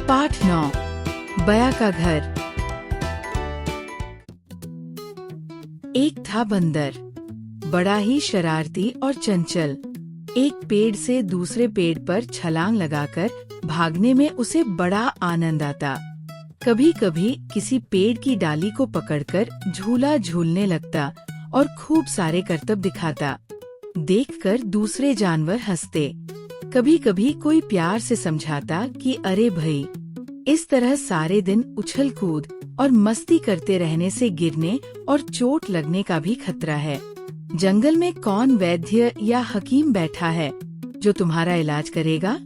पाठ 9 बया का घर। एक था बंदर, बड़ा ही शरारती और चंचल। एक पेड़ से दूसरे पेड़ पर छलांग लगाकर भागने में उसे बड़ा आनंद आता। कभी कभी किसी पेड़ की डाली को पकड़कर झूला झूलने लगता और खूब सारे करतब दिखाता। देखकर दूसरे जानवर हंसते। कभी कभी कोई प्यार से समझाता कि अरे भाई, इस तरह सारे दिन उछल कूद और मस्ती करते रहने से गिरने और चोट लगने का भी खतरा है। जंगल में कौन वैद्य या हकीम बैठा है जो तुम्हारा इलाज करेगा?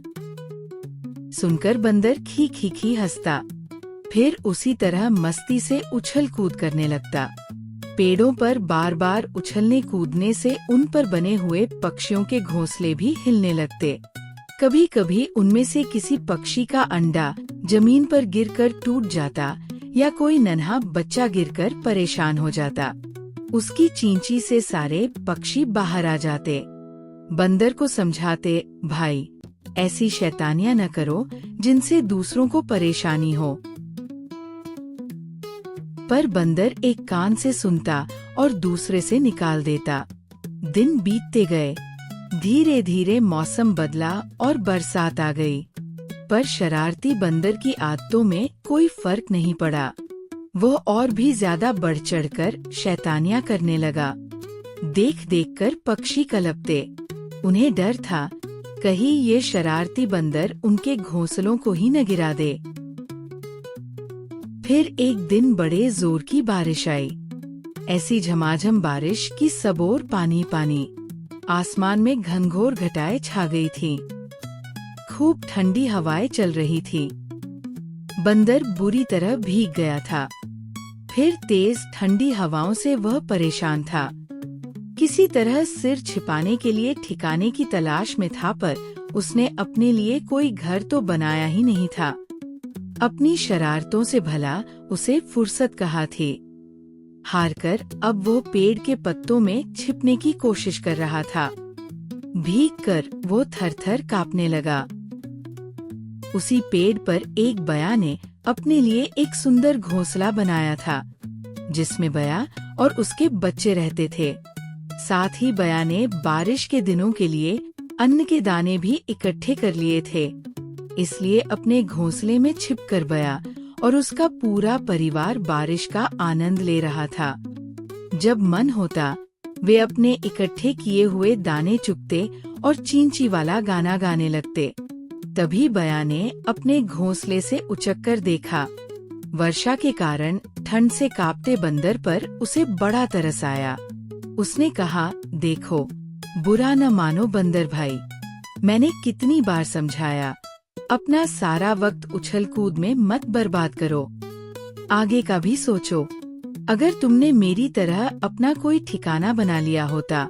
सुनकर बंदर खी खी खी हंसता, फिर उसी तरह मस्ती से उछल कूद करने लगता। पेड़ों पर बार बार उछलने कूदने से उन पर बने हुए पक्षियों के घोंसले भी हिलने लगते। कभी कभी उनमें से किसी पक्षी का अंडा जमीन पर गिरकर टूट जाता या कोई नन्हा बच्चा गिरकर परेशान हो जाता। उसकी चींची से सारे पक्षी बाहर आ जाते। बंदर को समझाते, भाई ऐसी शैतानियां न करो जिनसे दूसरों को परेशानी हो। पर बंदर एक कान से सुनता और दूसरे से निकाल देता। दिन बीतते गए, धीरे धीरे मौसम बदला और बरसात आ गई। पर शरारती बंदर की आदतों में कोई फर्क नहीं पड़ा। वो और भी ज्यादा बढ़ चढ़कर शैतानियां करने लगा। देख देखकर पक्षी कलपते। उन्हें डर था कहीं ये शरारती बंदर उनके घोंसलों को ही न गिरा दे। फिर एक दिन बड़े जोर की बारिश आई। ऐसी झमाझम बारिश कि सब ओर पानी पानी। आसमान में घनघोर घटाएं छा गई थीं। खूब ठंडी हवाएं चल रही थी। बंदर बुरी तरह भीग गया था। फिर तेज ठंडी हवाओं से वह परेशान था। किसी तरह सिर छिपाने के लिए ठिकाने की तलाश में था, पर उसने अपने लिए कोई घर तो बनाया ही नहीं था। अपनी शरारतों से भला उसे फुर्सत कहाँ थी। हारकर अब वो पेड़ के पत्तों में छिपने की कोशिश कर रहा था। भीगकर वो थर-थर कांपने लगा। उसी पेड़ पर एक बया ने अपने लिए एक सुंदर घोंसला बनाया था, जिसमें बया और उसके बच्चे रहते थे। साथ ही बया ने बारिश के दिनों के लिए अन्न के दाने भी इकट्ठे कर लिए थे। इसलिए अपने घोंसले में छिपकर बया और उसका पूरा परिवार बारिश का आनंद ले रहा था। जब मन होता वे अपने इकट्ठे किए हुए दाने चुगते और चींची वाला गाना गाने लगते। तभी बया ने अपने घोंसले से उचककर देखा। वर्षा के कारण ठंड से कांपते बंदर पर उसे बड़ा तरस आया। उसने कहा, देखो, बुरा न मानो बंदर भाई, मैंने कितनी बार समझाया, अपना सारा वक्त उछल कूद में मत बर्बाद करो। आगे का भी सोचो। अगर तुमने मेरी तरह अपना कोई ठिकाना बना लिया होता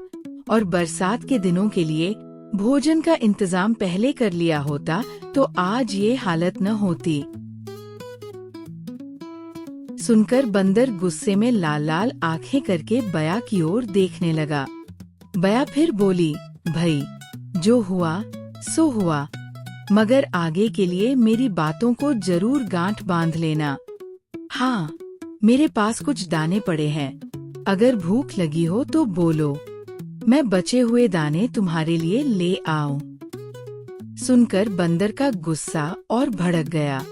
और बरसात के दिनों के लिए भोजन का इंतजाम पहले कर लिया होता तो आज ये हालत न होती। सुनकर बंदर गुस्से में लाल लाल आंखें करके बया की ओर देखने लगा। बया फिर बोली, भाई जो हुआ सो हुआ, मगर आगे के लिए मेरी बातों को जरूर गांठ बांध लेना। हाँ, मेरे पास कुछ दाने पड़े हैं, अगर भूख लगी हो तो बोलो, मैं बचे हुए दाने तुम्हारे लिए ले आऊं। सुनकर बंदर का गुस्सा और भड़क गया।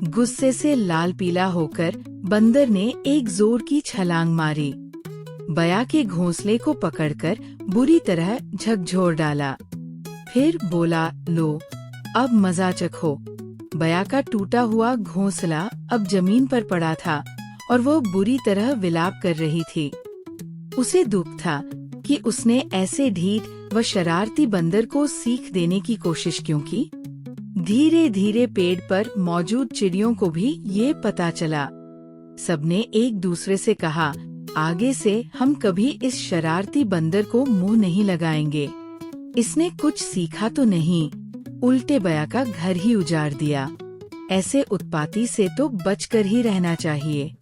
गुस्से से लाल पीला होकर बंदर ने एक जोर की छलांग मारी। बया के घोंसले को पकड़कर बुरी तरह झकझोर डाला। फिर बोला, लो अब मजा चखो। बया का टूटा हुआ घोंसला अब जमीन पर पड़ा था और वो बुरी तरह विलाप कर रही थी। उसे दुख था कि उसने ऐसे ढीठ व शरारती बंदर को सीख देने की कोशिश क्यों की। धीरे धीरे पेड़ पर मौजूद चिड़ियों को भी ये पता चला। सबने एक दूसरे से कहा, आगे से हम कभी इस शरारती बंदर को मुंह नहीं लगाएंगे। इसने कुछ सीखा तो नहीं, उल्टे बया का घर ही उजाड़ दिया। ऐसे उत्पाती से तो बचकर ही रहना चाहिए।